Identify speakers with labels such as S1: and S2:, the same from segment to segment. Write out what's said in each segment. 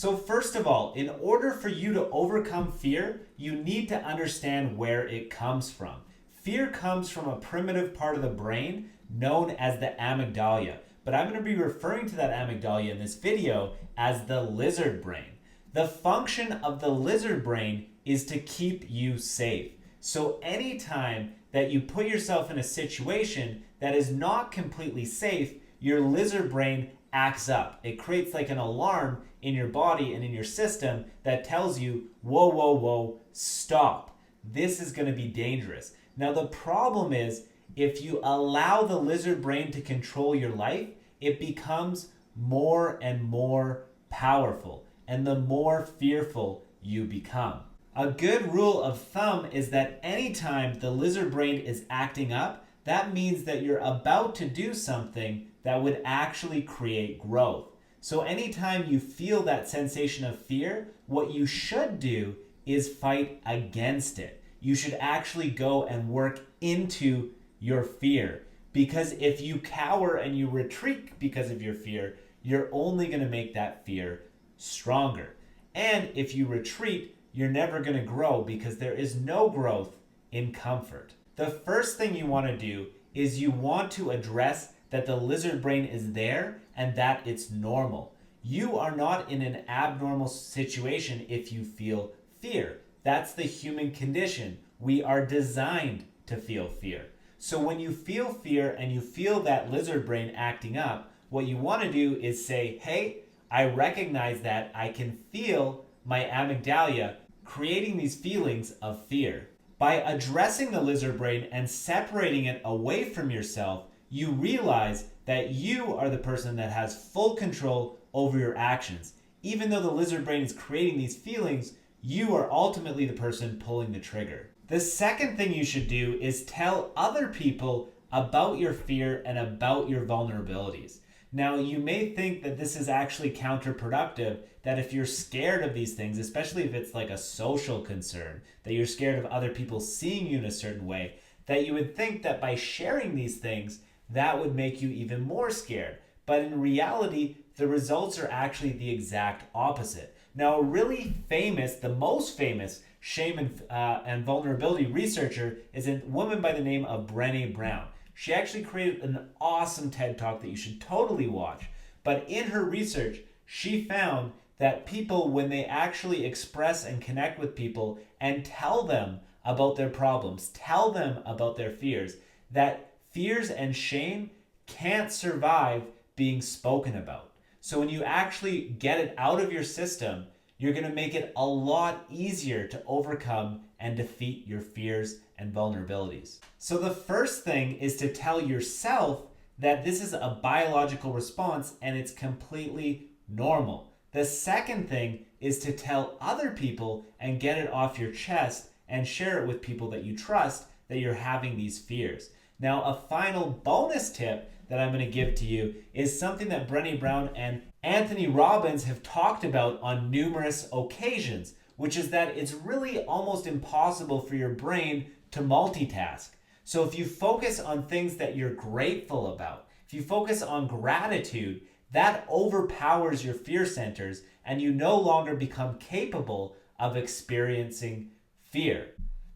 S1: So first of all, in order for you to overcome fear, you need to understand where it comes from. Fear comes from a primitive part of the brain known as the amygdala, but I'm going to be referring to that amygdala in this video as the lizard brain. The function of the lizard brain is to keep you safe. So anytime that you put yourself in a situation that is not completely safe, your lizard brain acts up. It creates like an alarm in your body and in your system that tells you, whoa, whoa, whoa, stop. This is going to be dangerous. Now, the problem is if you allow the lizard brain to control your life, it becomes more and more powerful, and the more fearful you become. A good rule of thumb is that anytime the lizard brain is acting up, that means that you're about to do something that would actually create growth. So anytime you feel that sensation of fear, what you should do is fight against it. You should actually go and work into your fear. Because if you cower and you retreat because of your fear, you're only going to make that fear stronger. And if you retreat, you're never going to grow because there is no growth in comfort. The first thing you want to do is you want to address that the lizard brain is there and that it's normal. You are not in an abnormal situation if you feel fear. That's the human condition. We are designed to feel fear. So when you feel fear and you feel that lizard brain acting up, what you want to do is say, hey, I recognize that I can feel my amygdala creating these feelings of fear. By addressing the lizard brain and separating it away from yourself, you realize that you are the person that has full control over your actions. Even though the lizard brain is creating these feelings, you are ultimately the person pulling the trigger. The second thing you should do is tell other people about your fear and about your vulnerabilities. Now, you may think that this is actually counterproductive, that if you're scared of these things, especially if it's like a social concern, that you're scared of other people seeing you in a certain way, that you would think that by sharing these things, that would make you even more scared. But in reality, the results are actually the exact opposite. Now, a really famous, the most famous shame and vulnerability researcher is a woman by the name of Brene Brown. She actually created an awesome TED Talk that you should totally watch. But in her research, she found that people, when they actually express and connect with people and tell them about their problems, tell them about their fears, that fears and shame can't survive being spoken about. So when you actually get it out of your system, you're going to make it a lot easier to overcome and defeat your fears and vulnerabilities. So the first thing is to tell yourself that this is a biological response and it's completely normal. The second thing is to tell other people and get it off your chest and share it with people that you trust that you're having these fears. Now, a final bonus tip that I'm going to give to you is something that Brene Brown and Anthony Robbins have talked about on numerous occasions, which is that it's really almost impossible for your brain to multitask. So if you focus on things that you're grateful about, if you focus on gratitude, that overpowers your fear centers and you no longer become capable of experiencing fear.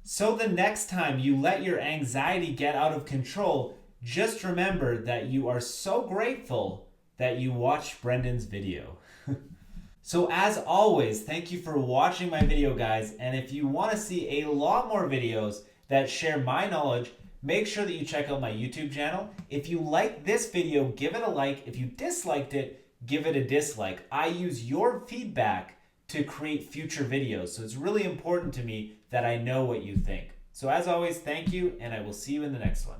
S1: So the next time you let your anxiety get out of control, just remember that you are so grateful that you watched Brendan's video. So as always, thank you for watching my video, guys. And if you want to see a lot more videos that share my knowledge, make sure that you check out my YouTube channel. If you like this video, give it a like. If you disliked it, give it a dislike. I use your feedback to create future videos. So it's really important to me that I know what you think. So as always, thank you, and I will see you in the next one.